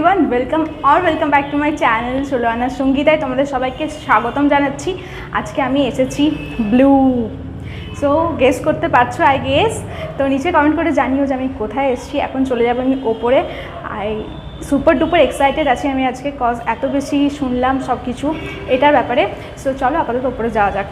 Everyone, welcome back to my channel ষোলো আনার সঙ্গীতায় তোমাদের সবাইকে স্বাগতম জানাচ্ছি। আজকে আমি এসেছি ব্লু। সো গেস করতে পারছো আই গেস। তো নিচে কমেন্ট করে জানিও যে আমি কোথায় এসেছি। এখন চলে যাবো আমি ওপরে। সুপার ডুপার এক্সাইটেড আছি আমি আজকে, কজ এত বেশি শুনলাম সব কিছু এটার ব্যাপারে। সো চলো আপাতত ওপরে যাওয়া যাক।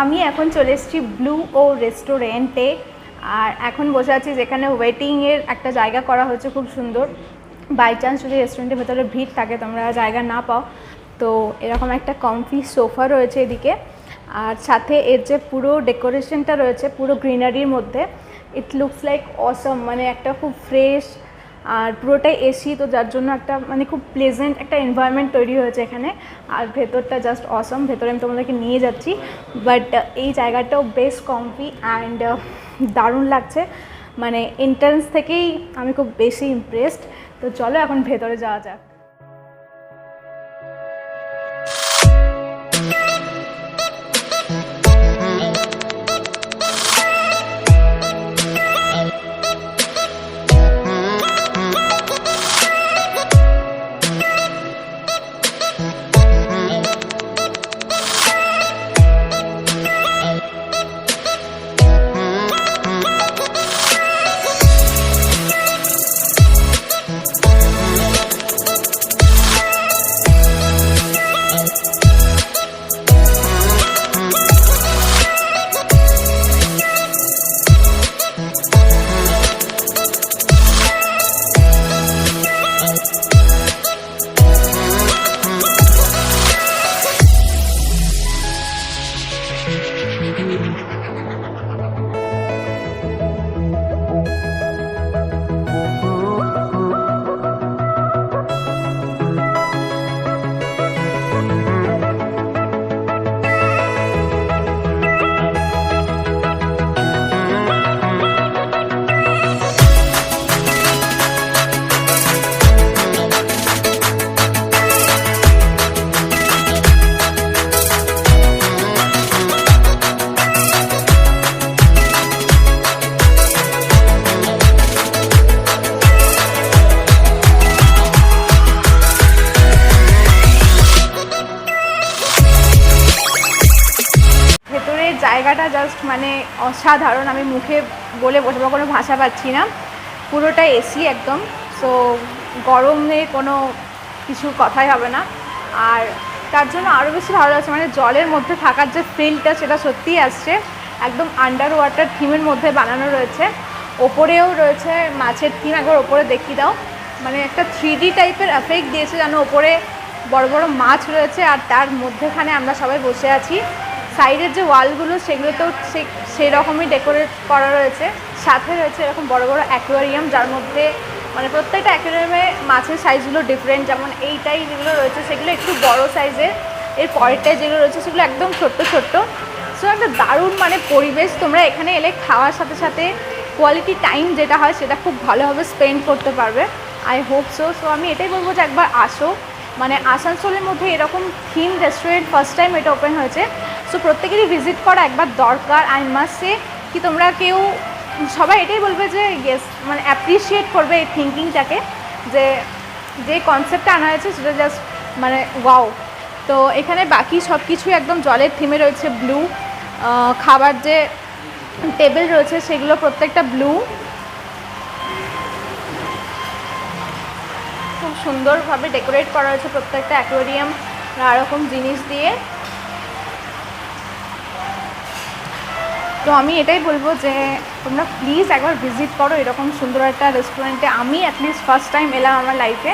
আমি এখন চলে এসেছি ব্লু ও রেস্টুরেন্টে, আর এখন বসে আছি যেখানে ওয়েটিংয়ের একটা জায়গা করা হয়েছে খুব সুন্দর। বাই চান্স যদি রেস্টুরেন্টের ভেতরে ভিড় থাকে, তোমরা জায়গা না পাও, তো এরকম একটা কমফি সোফা রয়েছে এদিকে। আর সাথে এর যে পুরো ডেকোরেশনটা রয়েছে পুরো গ্রিনারির মধ্যে, ইট লুকস লাইক অসম। মানে একটা খুব ফ্রেশ, আর পুরোটাই এসি, তো যার জন্য একটা মানে খুব প্লেজেন্ট একটা এনভায়রনমেন্ট তৈরি হয়েছে এখানে। আর ভেতরটা জাস্ট অসম। ভেতরে আমি তোমাদেরকে নিয়ে যাচ্ছি, বাট এই জায়গাটাও বেশ কমফি অ্যান্ড দারুণ লাগছে। মানে এন্ট্রান্স থেকেই আমি খুব বেশি ইমপ্রেসড। তো চলো এখন ভেতরে যাওয়া যাক। জায়গাটা জাস্ট মানে অসাধারণ। আমি মুখে বলে বোঝাবো, কোনো ভাষা পাচ্ছি না। পুরোটা এসি একদম। সো গরমে কোনো কিছু কথাই হবে না। আর তার জন্য আরও বেশি ভালো লাগছে, মানে জলের মধ্যে থাকার যে ফিলটা সেটা সত্যিই আসছে। একদম আন্ডার ওয়াটার থিমের মধ্যে বানানো রয়েছে। ওপরেও রয়েছে মাছের থিম, একবার ওপরে দেখিয়ে দাও। মানে একটা 3D টাইপের এফেক্ট দিয়েছে, যেন ওপরে বড় বড় মাছ রয়েছে আর তার মধ্যেখানে আমরা সবাই বসে আছি। সাইডের যে ওয়ালগুলো সেগুলোতেও সেই রকমই ডেকোরেট করা রয়েছে। সাথে রয়েছে এরকম বড় বড় অ্যাকোয়ারিয়াম, যার মধ্যে মানে প্রত্যেকটা অ্যাকোয়ারিয়ামে মাছের সাইজগুলো ডিফারেন্ট। যেমন এইটাই যেগুলো রয়েছে সেগুলো একটু বড় সাইজের, এর পরেরটায় যেগুলো রয়েছে সেগুলো একদম ছোট্ট ছোট্ট। সো একটা দারুণ মানে পরিবেশ। তোমরা এখানে এলে খাওয়ার সাথে সাথে কোয়ালিটি টাইম যেটা হয় সেটা খুব ভালোভাবে স্পেন্ড করতে পারবে। I hope so. সো আমি এটাই বলবো যে একবার আসো। মানে আসানসোলের মধ্যে এরকম থিম রেস্টুরেন্ট ফার্স্ট টাইম এটা ওপেন হয়েছে। সো প্রত্যেকেরই ভিজিট করা একবার দরকার। আই মাস্ট সে কি তোমরা কেউ সবাই এটাই বলবে যে ইয়েস, মানে অ্যাপ্রিসিয়েট করবে এই থিঙ্কিংটাকে, যে যে কনসেপ্টটা আনা হয়েছে সেটা জাস্ট মানে ওয়াও। তো এখানে বাকি সব কিছুই একদম জলের থিমে রয়েছে, ব্লু। খাবার যে টেবিল রয়েছে সেগুলো প্রত্যেকটা ব্লু, খুব সুন্দরভাবে ডেকোরেট করা হয়েছে প্রত্যেকটা অ্যাকোয়ারিয়াম নানা রকম জিনিস দিয়ে। তো আমি এটাই বলবো যে তোমরা প্লিজ একবার ভিজিট করো এরকম সুন্দর একটা রেস্টুরেন্টে। আমি অ্যাটলিস্ট ফার্স্ট টাইম এলাম আমার লাইফে।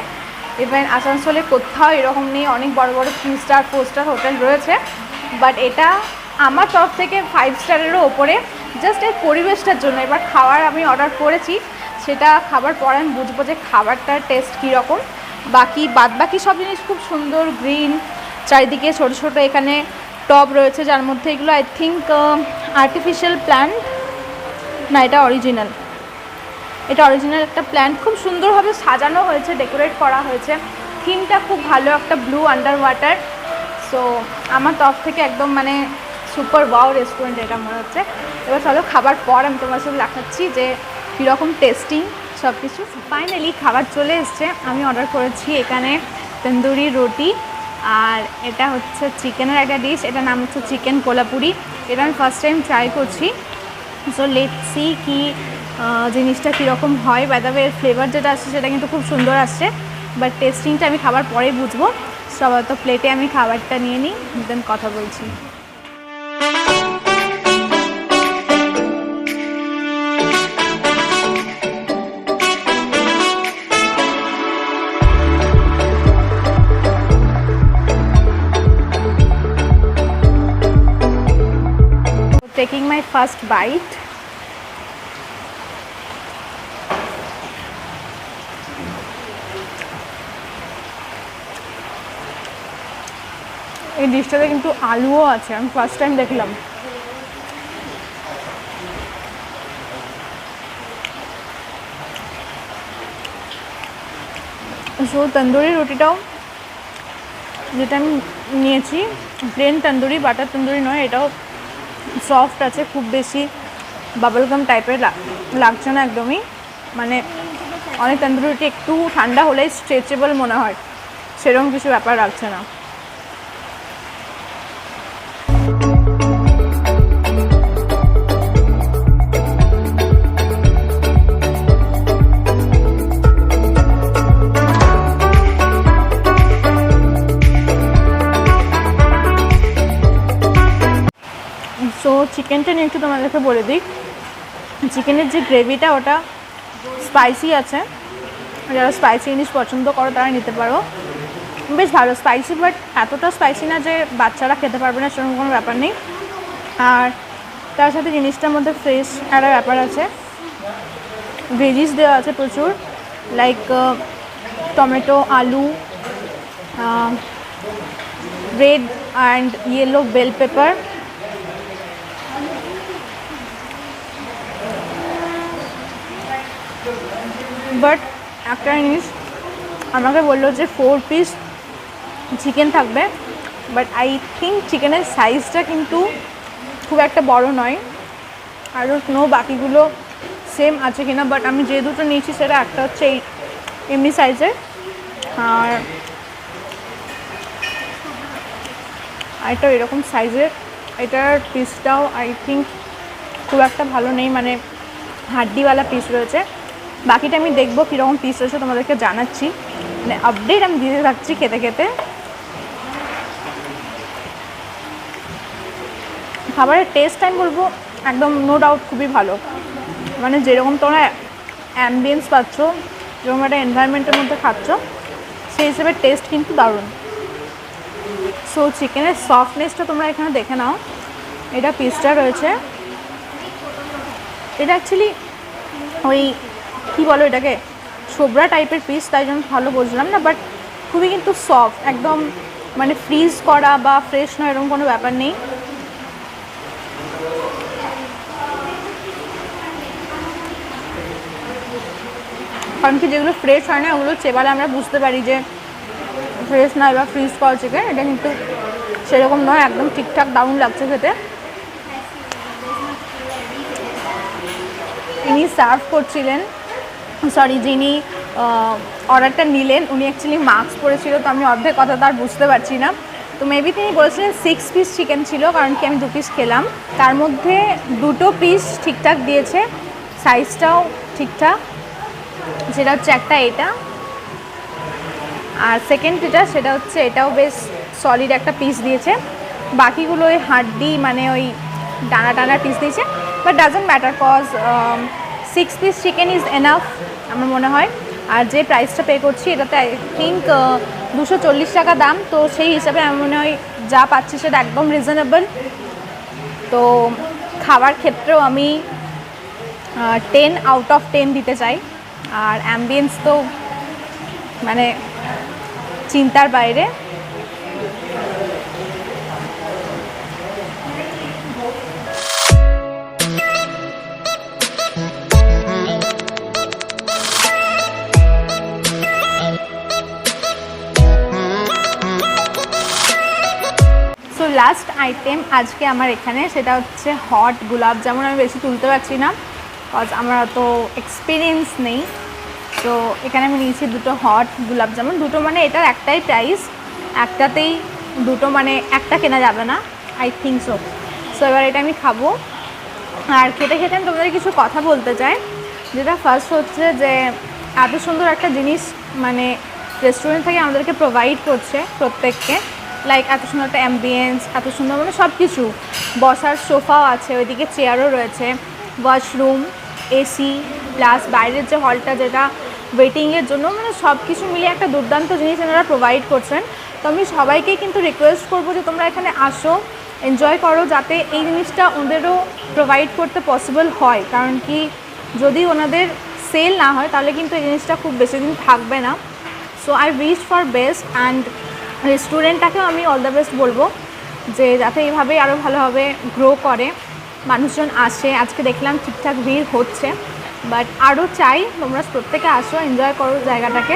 ইভেন আসানসোলে কোথাও এরকম নেই, অনেক বড় বড় 3 স্টার 4 স্টার হোটেল রয়েছে, বাট এটা আমার তরফ থেকে 5 স্টারেরও ওপরে, জাস্ট এর পরিবেশটার জন্য। এবার খাবার আমি অর্ডার করেছি, সেটা খাবার পরে আমি বুঝবো যে খাবারটার টেস্ট কীরকম। বাকি সব জিনিস খুব সুন্দর, গ্রিন, চারিদিকে ছোট ছোট এখানে টব রয়েছে, যার মধ্যে এগুলো আই থিঙ্ক আর্টিফিশিয়াল প্ল্যান্ট না, এটা অরিজিনাল একটা প্ল্যান্ট। খুব সুন্দরভাবে সাজানো হয়েছে, ডেকোরেট করা হয়েছে, থিমটা খুব ভালো, একটা ব্লু আন্ডার ওয়াটার। সো আমার তরফ থেকে একদম মানে সুপার ওয়াও রেস্টুরেন্ট এটা মনে হচ্ছে। এবার চলো খাবার পর আমি তোমার সাথে দেখাচ্ছি যে কীরকম টেস্টিং সব কিছু। ফাইনালি খাবার চলে এসছে। আমি অর্ডার করেছি এখানে তন্দুরি রুটি, আর এটা হচ্ছে চিকেনের একটা ডিশ, এটার নাম হচ্ছে চিকেন কোলাপুরি। এটা আমি ফার্স্ট টাইম ট্রাই করছি। সো লেটস সি কি জিনিসটা কীরকম হয়। বাই দ্য ওয়ে ফ্লেভার যেটা আসছে সেটা কিন্তু খুব সুন্দর আসছে, বাট টেস্টিংটা আমি খাবার পরেই বুঝবো। সবাই তো প্লেটে আমি খাবারটা নিয়ে নিই, দেন কথা বলছি। Taking my first bite. এই ডিশটাতে কিন্তু আলুও আছে, আমি ফার্স্ট টাইম দেখলাম। সো তন্দুরি রুটিটাও যেটা আমি নিয়েছি প্লেন তন্দুরি, বাটার তন্দুরি নয়, এটাও সফট আছে, খুব বেশি বাবলগাম টাইপের লাগছে না একদমই। মানে অনেক তন্দুরি রুটি একটু ঠান্ডা হলেই স্ট্রেচেবল মনে হয়, সেরকম কিছু ব্যাপার লাগছে না। সো চিকেনটা নিয়ে একটু তোমাদেরকে বলে দিই, চিকেনের যে গ্রেভিটা ওটা স্পাইসি আছে, যারা স্পাইসি জিনিস পছন্দ করো তারা নিতে পারো, বেশ ভালো স্পাইসি, বাট এতটা স্পাইসি না যে বাচ্চারা খেতে পারবে না, সেরকম কোনো ব্যাপার নেই। আর তার সাথে জিনিসটার মধ্যে ফ্রেশ একটা ব্যাপার আছে, ভেজিস দেওয়া আছে প্রচুর, লাইক টমেটো, আলু, red and yellow bell pepper. But একটা জিনিস আমাকে বললো যে 4 পিস চিকেন থাকবে, বাট আই থিঙ্ক চিকেনের সাইজটা কিন্তু খুব একটা বড় নয়। আই ডোন্ট নো বাকিগুলো সেম আছে কিনা, বাট আমি যে দুটো নিয়েছি সেটা একটা হচ্ছে এমনি সাইজের, আর এটা এরকম সাইজের। এটার পিসটাও আই থিঙ্ক খুব একটা ভালো নেই, মানে হাড্ডিওয়ালা পিস রয়েছে। বাকিটা আমি দেখবো কীরকম পিস রয়েছে, তোমাদেরকে জানাচ্ছি, মানে আপডেট আমি দিতে থাকছি খেতে খেতে। খাবারের টেস্ট আমি বলবো একদম নো ডাউট খুবই ভালো, মানে যেরকম তোমরা অ্যাম্বিয়েন্স পাচ্ছ, যেরকম একটা এনভায়রনমেন্টের মধ্যে খাচ্ছ, সেই হিসেবে টেস্ট কিন্তু দারুণ। সো চিকেনের সফটনেসটা তোমরা এখানে দেখে নাও, এটা পিসটা রয়েছে, এটা অ্যাকচুয়ালি ওই কী বলো এটাকে, ছোবরা টাইপের পিস, তাই জন্য ভালো বুঝলাম না, বাট খুবই কিন্তু সফট একদম, মানে ফ্রিজ করা বা ফ্রেশ নয় এরকম কোনো ব্যাপার নেই। কারণ কি যেগুলো ফ্রেশ হয় না ওগুলো চেবালে আমরা বুঝতে পারি যে ফ্রেশ নয় বা ফ্রিজ করা চিকেন, এটা কিন্তু সেরকম নয়, একদম ঠিকঠাক দারুণ লাগছে খেতে। ইনি সার্ভ করছিলেন, সরি যিনি অর্ডারটা নিলেন। উনি অ্যাকচুয়ালি মাস্ক পরেছিল, তো আমি অর্ধেক কথা তার বুঝতে পারছি না। তো মেবি তিনি বলেছিলেন 6 পিস চিকেন ছিল, কারণ কি আমি 2 পিস খেলাম। তার মধ্যে 2টো পিস ঠিকঠাক দিয়েছে, সাইজটাও ঠিকঠাক, যেটা হচ্ছে একটা এটা, আর সেকেন্ড যেটা সেটা হচ্ছে এটাও বেশ সলিড একটা পিস দিয়েছে। বাকিগুলো ওই হাড্ডি মানে ওই ডানা টানা পিস দিয়েছে, but doesn't matter cause 6 piece chicken is enough আমার মনে হয়। আর যে প্রাইসটা পে করছি এটাতে আই থিঙ্ক 240 টাকা দাম, তো সেই হিসাবে আমার মনে হয় যা পাচ্ছি সেটা একদম রিজনেবল। তো খাবার ক্ষেত্রেও আমি 10 আউট অফ 10 দিতে চাই। আর অ্যাম্বিয়েন্স তো মানে চিন্তার বাইরে। সো লাস্ট আইটেম আজকে আমার এখানে সেটা হচ্ছে হট গোলাপ জামুন। আমি বেশি তুলতে পারছি না কজ আমার অত এক্সপিরিয়েন্স নেই। তো এখানে আমি নিয়েছি 2টো হট গোলাপ জামুন। 2টো মানে এটার একটাই প্রাইস, একটাতেই 2টো, মানে একটা কেনা যাবে না আই থিঙ্ক সো। সো এবার এটা আমি খাবো। আর খেতে খেতে আমি তোমাদের কিছু কথা বলতে চাই। যেটা ফার্স্ট হচ্ছে যে এত সুন্দর একটা জিনিস মানে রেস্টুরেন্ট থেকে আমাদেরকে প্রোভাইড করছে প্রত্যেককে, লাইক এত সুন্দর একটা অ্যাম্বিয়েন্স, এত সুন্দর মানে সব কিছু, বসার সোফাও আছে, ওইদিকে চেয়ারও রয়েছে, ওয়াশরুম, এসি, প্লাস বাইরের যে হলটা যেটা ওয়েটিংয়ের জন্য, মানে সব কিছু মিলিয়ে একটা দুর্দান্ত জিনিস এনারা প্রোভাইড করছেন। তো আমি সবাইকেই কিন্তু রিকোয়েস্ট করবো যে তোমরা এখানে আসো, এনজয় করো, যাতে এই জিনিসটা ওদেরও প্রোভাইড করতে পসিবল হয়। কারণ কি যদি ওনাদের সেল না হয় তাহলে কিন্তু এই জিনিসটা খুব বেশি দিন থাকবে না। So I wish for best, and রেস্টুরেন্টটাকেও আমি অল দ্য বেস্ট বলবো যে যাতে এইভাবেই আরও ভালোভাবে গ্রো করে, মানুষজন আসে। আজকে দেখলাম ঠিকঠাক ভিড় হচ্ছে, বাট আরও চাই তোমরা প্রত্যেকে আসো, এনজয় করো জায়গাটাকে।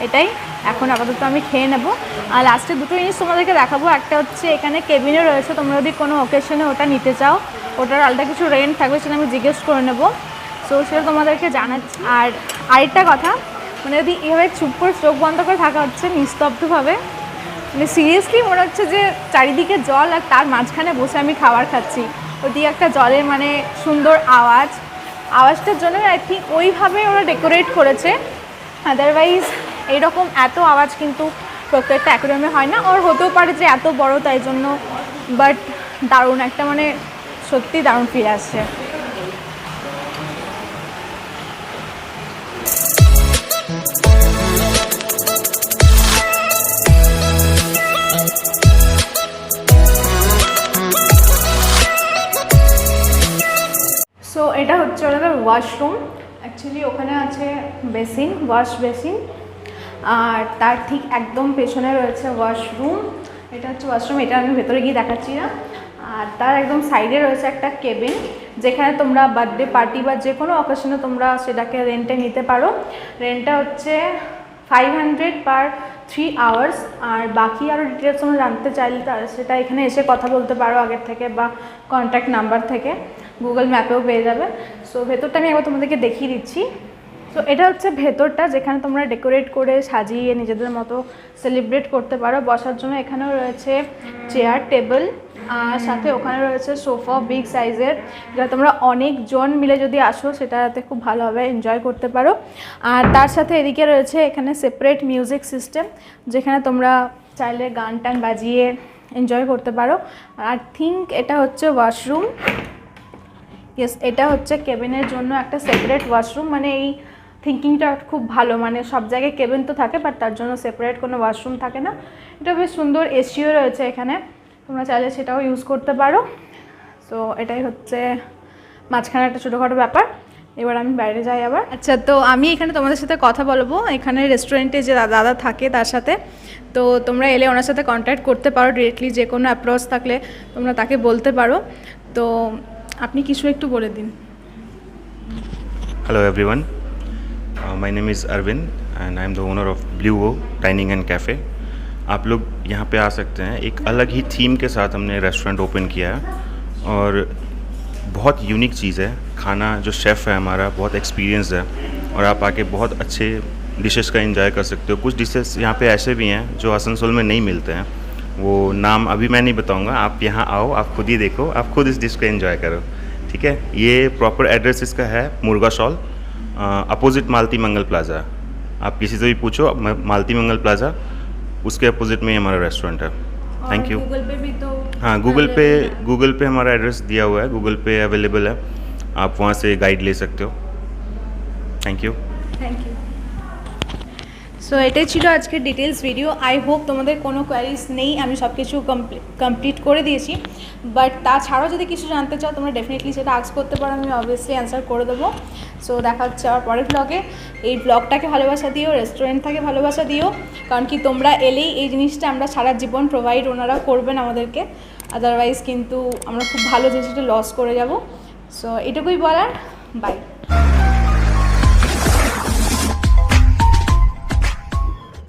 এটাই এখন আপাতত আমি খেয়ে নেবো। আর লাস্টে 2টো জিনিস তোমাদেরকে দেখাবো। একটা হচ্ছে এখানে কেবিনে রয়েছে, তোমরা যদি কোনো অকেশনে ওটা নিতে চাও, ওটার আলাদা কিছু রেন্ট থাকবে, সেটা আমি জিজ্ঞেস করে নেবো। সো সেটা তোমাদেরকে জানাচ্ছি। আর আরেকটা কথা, মানে যদি এভাবে চুপ করে চোখ বন্ধ করে থাকা হচ্ছে নিস্তব্ধভাবে, মানে সিরিয়াসলি মনে হচ্ছে যে চারিদিকে জল আর তার মাঝখানে বসে আমি খাবার খাচ্ছি। ওদিকে একটা জলের মানে সুন্দর আওয়াজটার জন্য আই থিঙ্ক ওইভাবে ওরা ডেকোরেট করেছে। আদারওয়াইজ এইরকম এত আওয়াজ কিন্তু প্রত্যেকটা অ্যাকোয়ারিয়ামে হয় না। ওর হতেও পারে যে এত বড় তাই জন্য, বাট দারুণ একটা মানে সত্যি দারুণ ফিরে আসছে। সো এটা হচ্ছে ওদের ওয়াশরুম। অ্যাকচুয়ালি ওখানে আছে বেসিন, ওয়াশ বেসিন, আর তার ঠিক একদম পেছনে রয়েছে ওয়াশরুম। এটা হচ্ছে ওয়াশরুম, এটা আমি ভেতরে গিয়ে দেখাচ্ছি না। আর তার একদম সাইডে রয়েছে একটা কেবিন, যেখানে তোমরা বার্থডে পার্টি বা যে কোনো অকেশনে তোমরা সেটাকে রেন্টে নিতে পারো। রেন্টটা হচ্ছে 500 পার 3 আওয়ার্স। আর বাকি আরও ডিটেলস তোমরা জানতে চাইলে সেটা এখানে এসে কথা বলতে পারো আগের থেকে, বা কন্ট্যাক্ট নাম্বার থেকে, গুগল ম্যাপেও পেয়ে যাবে। সো ভেতরটা আমি একবার তোমাদেরকে দেখিয়ে দিচ্ছি। তো এটা হচ্ছে ভেতরটা, যেখানে তোমরা ডেকোরেট করে সাজিয়ে নিজেদের মতো সেলিব্রেট করতে পারো। বসার জন্য এখানেও রয়েছে চেয়ার টেবিল, আর সাথে ওখানে রয়েছে সোফা বিগ সাইজের, যেটা তোমরা অনেকজন মিলে যদি আসো সেটাতে খুব ভালোভাবে এনজয় করতে পারো। আর তার সাথে এদিকে রয়েছে এখানে সেপারেট মিউজিক সিস্টেম, যেখানে তোমরা চাইলে গান টান বাজিয়ে এনজয় করতে পারো। আর থিঙ্ক এটা হচ্ছে ওয়াশরুম, ইয়েস এটা হচ্ছে কেবিনের জন্য একটা সেপারেট ওয়াশরুম। মানে এই থিঙ্কিংটা খুব ভালো, মানে সব জায়গায় কেবিন তো থাকে বাট তার জন্য সেপারেট কোনো ওয়াশরুম থাকে না। এটা বেশ সুন্দর, এসিও রয়েছে এখানে, তোমরা চাইলে সেটাও ইউজ করতে পারো। সো এটাই হচ্ছে মাঝখানে একটা ছোটোখাটো ব্যাপার। এবার আমি বাইরে যাই আবার। আচ্ছা, তো আমি এখানে তোমাদের সাথে কথা বলবো এখানে রেস্টুরেন্টে যে দাদা থাকে তার সাথে। তো তোমরা এলে ওনার সাথে কন্ট্যাক্ট করতে পারো ডিরেক্টলি, যে কোনো অ্যাপ্রোচ থাকলে তোমরা তাকে বলতে পারো। তো আপনি কিছু একটু বলে দিন। Hello everyone, my name is Arvind and I am the owner of Blue O Dining and Cafe. आप लोग यहाँ पे आ सकते हैं। एक अलग ही थीम के साथ हमने रेस्टोरेंट ओपन किया है और बहुत यूनिक चीज़ है। खाना जो शेफ़ है हमारा बहुत एक्सपीरियंस है और आप आके बहुत अच्छे डिशेस का एंजॉय कर सकते हो। कुछ डिशेस यहाँ पे ऐसे भी हैं जो आसनसोल में नहीं मिलते हैं, वो नाम अभी मैं नहीं बताऊँगा, आप यहाँ आओ, आप खुद ही देखो, आप खुद इस डिश को एंजॉय करो, ठीक है। ये प्रॉपर एड्रेस इसका है मुर्गा शॉल, अपोजिट मालती मंगल प्लाज़ा। आप किसी से भी पूछो, मालती मंगल प्लाज़ा, उसके अपोजिट में ही हमारा रेस्टोरेंट है। Thank you. गूगल पे भी तो हाँ, गूगल पे हमारा एड्रेस दिया हुआ है, गूगल पे अवेलेबल है, आप वहाँ से गाइड ले सकते हो। Thank you. Thank you. So এটাই ছিল আজকের ডিটেলস ভিডিও। আই হোপ তোমাদের কোনো কোয়ারিজ নেই, আমি সব কিছু কমপ্লিট করে দিয়েছি। বাট তাছাড়াও যদি কিছু জানতে চাও তোমরা ডেফিনেটলি সেটা আস্ক করতে পারো, আমি অবভিয়াসলি অ্যান্সার করে দেবো। সো দেখা হচ্ছে আবার পরের ব্লগে। এই ব্লগটাকে ভালোবাসা দিও, রেস্টুরেন্টটাকে ভালোবাসা দিও, কারণ কি তোমরা এলেই এই জিনিসটা আমরা সারা জীবন প্রোভাইড ওনারা করবেন আমাদেরকে, আদারওয়াইজ কিন্তু আমরা খুব ভালো জিনিসটা লস করে যাব। সো এটুকুই বলার, বাই।